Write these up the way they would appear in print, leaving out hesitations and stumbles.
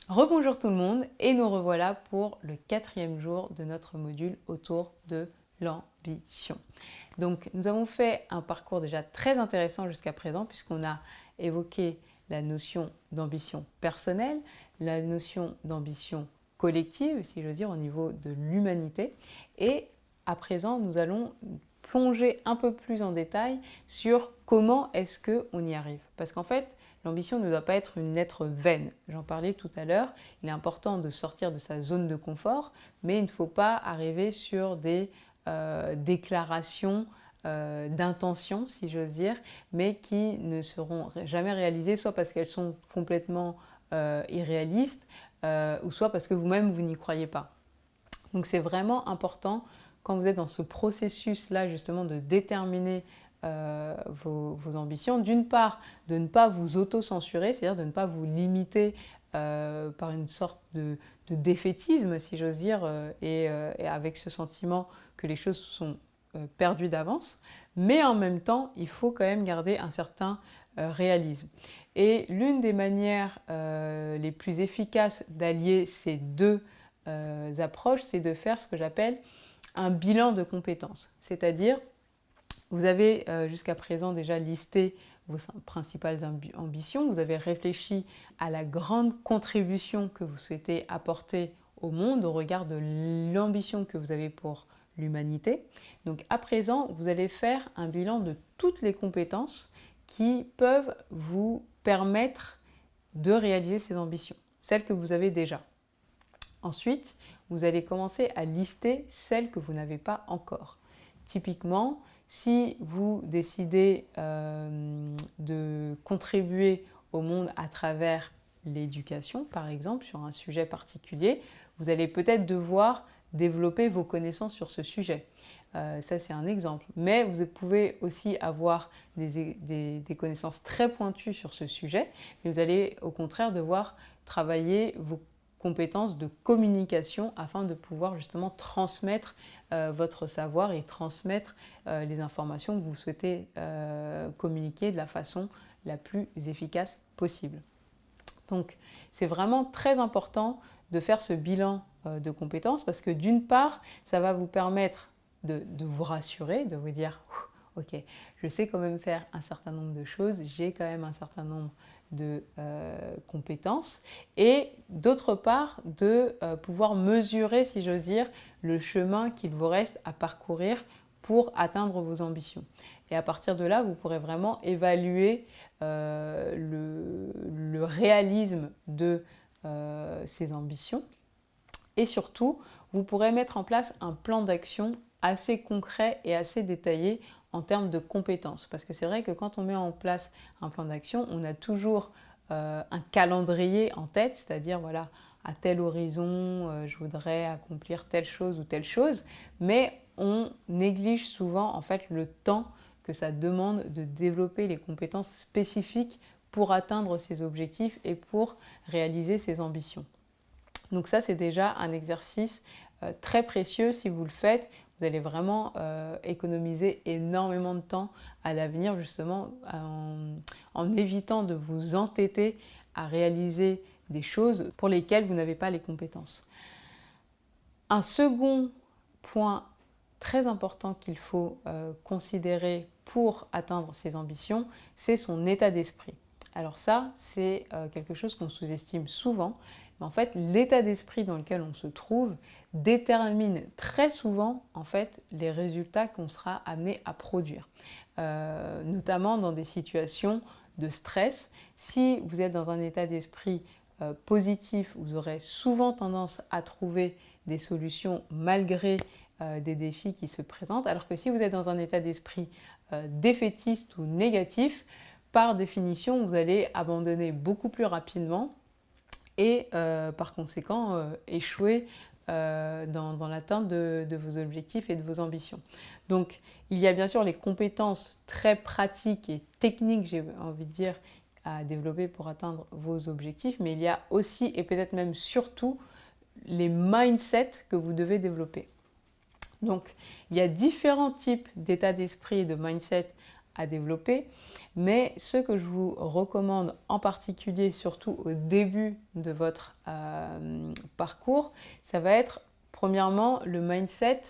Rebonjour tout le monde et nous revoilà pour le 4e jour de notre module autour de l'ambition. Donc nous avons fait un parcours déjà très intéressant jusqu'à présent puisqu'on a évoqué la notion d'ambition personnelle, la notion d'ambition collective, si j'ose dire, au niveau de l'humanité. Et à présent, nous allons plonger un peu plus en détail sur comment est-ce qu'on y arrive. Parce qu'en fait, l'ambition ne doit pas être une lettre vaine. J'en parlais tout à l'heure, il est important de sortir de sa zone de confort, mais il ne faut pas arriver sur des déclarations d'intention, si j'ose dire, mais qui ne seront jamais réalisées, soit parce qu'elles sont complètement irréalistes, ou soit parce que vous-même, vous n'y croyez pas. Donc c'est vraiment important quand vous êtes dans ce processus-là justement de déterminer vos ambitions, d'une part de ne pas vous auto-censurer, c'est-à-dire de ne pas vous limiter par une sorte de défaitisme, si j'ose dire, et avec ce sentiment que les choses sont perdues d'avance, mais en même temps, il faut quand même garder un certain réalisme. Et l'une des manières les plus efficaces d'allier ces deux approches, c'est de faire ce que j'appelle un bilan de compétences. C'est-à-dire, vous avez jusqu'à présent déjà listé vos principales ambitions, vous avez réfléchi à la grande contribution que vous souhaitez apporter au monde au regard de l'ambition que vous avez pour l'humanité. Donc à présent, vous allez faire un bilan de toutes les compétences qui peuvent vous permettre de réaliser ces ambitions, celles que vous avez déjà. Ensuite, vous allez commencer à lister celles que vous n'avez pas encore. Typiquement, si vous décidez de contribuer au monde à travers l'éducation, par exemple, sur un sujet particulier, vous allez peut-être devoir développer vos connaissances sur ce sujet. Ça, c'est un exemple. Mais vous pouvez aussi avoir des connaissances très pointues sur ce sujet, mais vous allez au contraire devoir travailler vos compétences de communication afin de pouvoir justement transmettre votre savoir et transmettre les informations que vous souhaitez communiquer de la façon la plus efficace possible. Donc c'est vraiment très important de faire ce bilan de compétences parce que d'une part, ça va vous permettre de vous rassurer, de vous dire ok, je sais quand même faire un certain nombre de choses, j'ai quand même un certain nombre de compétences et d'autre part de pouvoir mesurer, si j'ose dire, le chemin qu'il vous reste à parcourir pour atteindre vos ambitions. Et à partir de là, vous pourrez vraiment évaluer le réalisme de ces ambitions et surtout, vous pourrez mettre en place un plan d'action assez concret et assez détaillé en termes de compétences. Parce que c'est vrai que quand on met en place un plan d'action, on a toujours un calendrier en tête, c'est-à-dire voilà, à tel horizon, je voudrais accomplir telle chose ou telle chose, mais on néglige souvent en fait le temps que ça demande de développer les compétences spécifiques pour atteindre ces objectifs et pour réaliser ses ambitions. Donc ça, c'est déjà un exercice très précieux. Si vous le faites, vous allez vraiment économiser énormément de temps à l'avenir, justement, en évitant de vous entêter à réaliser des choses pour lesquelles vous n'avez pas les compétences. Un second point très important qu'il faut considérer pour atteindre ses ambitions, c'est son état d'esprit. Alors ça, c'est quelque chose qu'on sous-estime souvent, mais en fait, l'état d'esprit dans lequel on se trouve détermine très souvent en fait, les résultats qu'on sera amené à produire, notamment dans des situations de stress. Si vous êtes dans un état d'esprit positif, vous aurez souvent tendance à trouver des solutions malgré des défis qui se présentent, alors que si vous êtes dans un état d'esprit défaitiste ou négatif, par définition, vous allez abandonner beaucoup plus rapidement et par conséquent échouer dans l'atteinte de vos objectifs et de vos ambitions. Donc il y a bien sûr les compétences très pratiques et techniques, j'ai envie de dire, à développer pour atteindre vos objectifs, mais il y a aussi et peut-être même surtout les mindsets que vous devez développer. Donc il y a différents types d'état d'esprit et de mindset à développer. Mais ce que je vous recommande en particulier, surtout au début de votre parcours, ça va être premièrement le mindset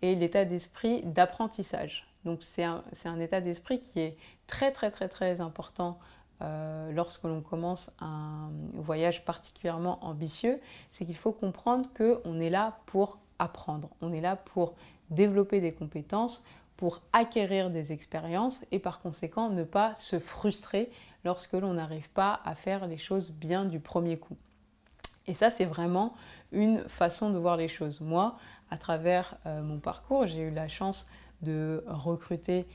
et l'état d'esprit d'apprentissage. Donc c'est un état d'esprit qui est très très très très important lorsque l'on commence un voyage particulièrement ambitieux. C'est qu'il faut comprendre qu'on est là pour apprendre, on est là pour développer des compétences, pour acquérir des expériences et par conséquent ne pas se frustrer lorsque l'on n'arrive pas à faire les choses bien du premier coup. Et ça, c'est vraiment une façon de voir les choses. Moi, à travers mon parcours, j'ai eu la chance de recruter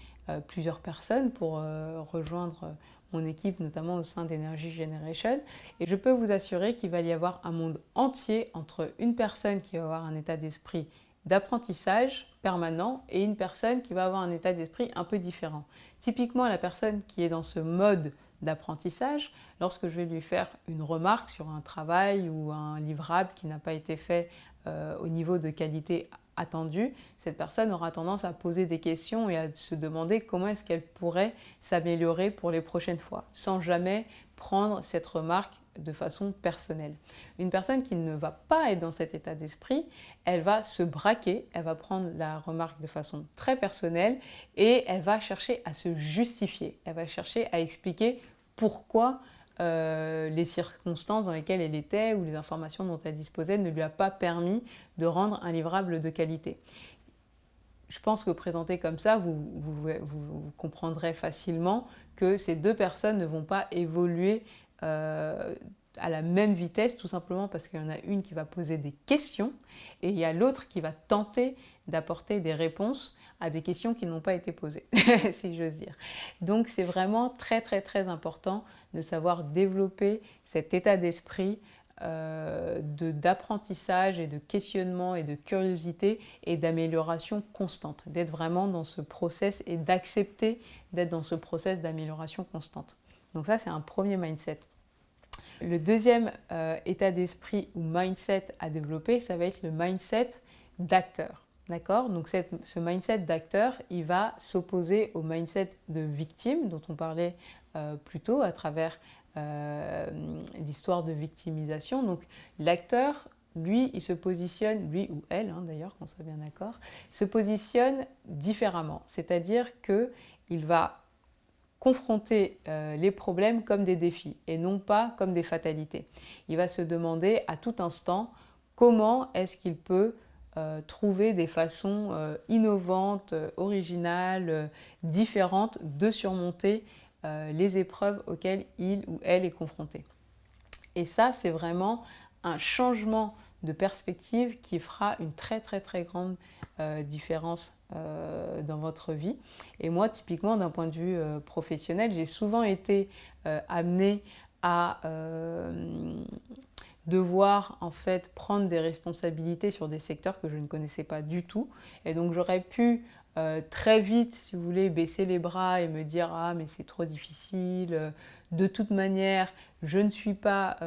plusieurs personnes pour rejoindre mon équipe, notamment au sein d'Energy Generation. Et je peux vous assurer qu'il va y avoir un monde entier entre une personne qui va avoir un état d'esprit d'apprentissage permanent et une personne qui va avoir un état d'esprit un peu différent. Typiquement, la personne qui est dans ce mode d'apprentissage, lorsque je vais lui faire une remarque sur un travail ou un livrable qui n'a pas été fait au niveau de qualité attendu, cette personne aura tendance à poser des questions et à se demander comment est-ce qu'elle pourrait s'améliorer pour les prochaines fois, sans jamais prendre cette remarque de façon personnelle. Une personne qui ne va pas être dans cet état d'esprit, elle va se braquer, elle va prendre la remarque de façon très personnelle et elle va chercher à se justifier, elle va chercher à expliquer pourquoi les circonstances dans lesquelles elle était ou les informations dont elle disposait ne lui a pas permis de rendre un livrable de qualité. Je pense que présenté comme ça, vous comprendrez facilement que ces deux personnes ne vont pas évoluer à la même vitesse, tout simplement parce qu'il y en a une qui va poser des questions et il y a l'autre qui va tenter d'apporter des réponses à des questions qui n'ont pas été posées, si j'ose dire. Donc c'est vraiment très très très important de savoir développer cet état d'esprit d'apprentissage et de questionnement et de curiosité et d'amélioration constante, d'être vraiment dans ce process et d'accepter d'être dans ce process d'amélioration constante. Donc ça, c'est un premier mindset. Le deuxième état d'esprit ou mindset à développer, ça va être le mindset d'acteur. D'accord? Donc ce mindset d'acteur, il va s'opposer au mindset de victime dont on parlait plus tôt à travers l'histoire de victimisation. Donc l'acteur, lui, il se positionne, lui ou elle d'ailleurs, qu'on soit bien d'accord, se positionne différemment. C'est-à-dire qu'il va confronter les problèmes comme des défis et non pas comme des fatalités. Il va se demander à tout instant comment est-ce qu'il peut trouver des façons innovantes, originales, différentes de surmonter les épreuves auxquelles il ou elle est confronté. Et ça, c'est vraiment un changement de perspective qui fera une très très très grande différence dans votre vie. Et moi, typiquement, d'un point de vue professionnel, j'ai souvent été amenée à devoir en fait prendre des responsabilités sur des secteurs que je ne connaissais pas du tout. Et donc j'aurais pu très vite, si vous voulez, baisser les bras et me dire « Ah, mais c'est trop difficile. De toute manière, je ne suis pas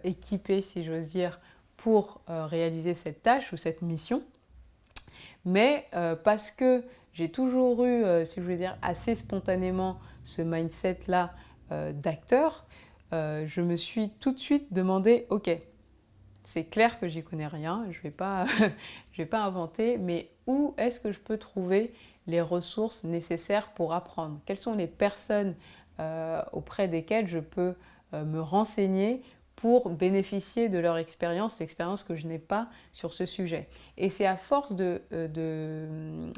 équipée, si j'ose dire, pour réaliser cette tâche ou cette mission. » Mais parce que j'ai toujours eu, si je veux dire, assez spontanément ce mindset-là d'acteur, je me suis tout de suite demandé « Ok, c'est clair que j'y connais rien, je vais pas inventer, mais où est-ce que je peux trouver les ressources nécessaires pour apprendre? Quelles sont les personnes auprès desquelles je peux me renseigner pour bénéficier de leur expérience, l'expérience que je n'ai pas sur ce sujet. » Et c'est à force de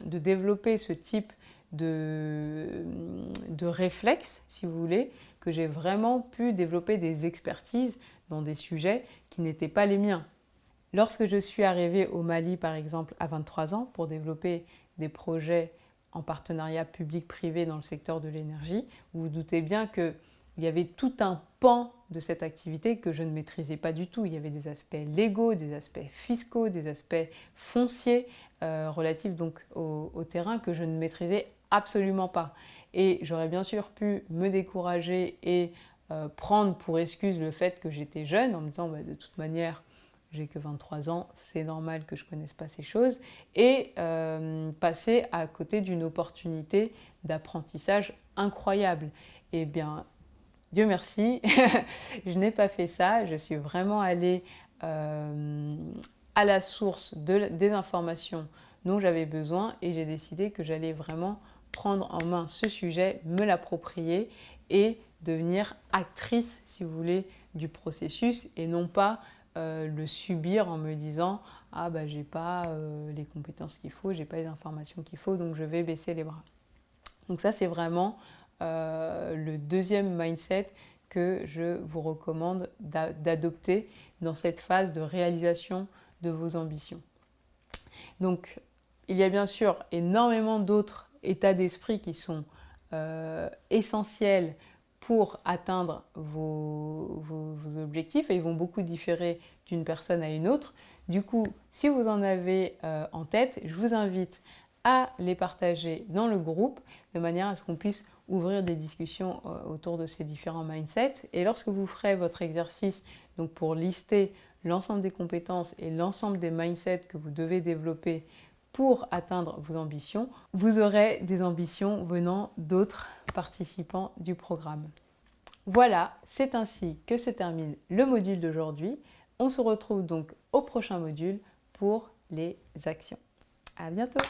développer ce type de réflexe, si vous voulez, que j'ai vraiment pu développer des expertises dans des sujets qui n'étaient pas les miens. Lorsque je suis arrivée au Mali, par exemple, à 23 ans, pour développer des projets en partenariat public-privé dans le secteur de l'énergie, vous vous doutez bien qu'il y avait tout un pan de cette activité que je ne maîtrisais pas du tout. Il y avait des aspects légaux, des aspects fiscaux, des aspects fonciers relatifs donc au terrain que je ne maîtrisais absolument pas. Et j'aurais bien sûr pu me décourager et prendre pour excuse le fait que j'étais jeune en me disant de toute manière j'ai que 23 ans, c'est normal que je ne connaisse pas ces choses, et passer à côté d'une opportunité d'apprentissage incroyable. Eh bien, Dieu merci, je n'ai pas fait ça, je suis vraiment allée à la source des informations dont j'avais besoin et j'ai décidé que j'allais vraiment prendre en main ce sujet, me l'approprier et devenir actrice, si vous voulez, du processus et non pas le subir en me disant « Ah bah j'ai pas les compétences qu'il faut, j'ai pas les informations qu'il faut, donc je vais baisser les bras ». Donc ça, c'est vraiment le deuxième mindset que je vous recommande d'adopter dans cette phase de réalisation de vos ambitions. Donc, il y a bien sûr énormément d'autres états d'esprit qui sont essentiels pour atteindre vos objectifs et ils vont beaucoup différer d'une personne à une autre. Du coup, si vous en avez en tête, je vous invite à les partager dans le groupe de manière à ce qu'on puisse ouvrir des discussions autour de ces différents mindsets. Et lorsque vous ferez votre exercice donc pour lister l'ensemble des compétences et l'ensemble des mindsets que vous devez développer pour atteindre vos ambitions, vous aurez des ambitions venant d'autres participants du programme. Voilà, c'est ainsi que se termine le module d'aujourd'hui. On se retrouve donc au prochain module pour les actions. À bientôt!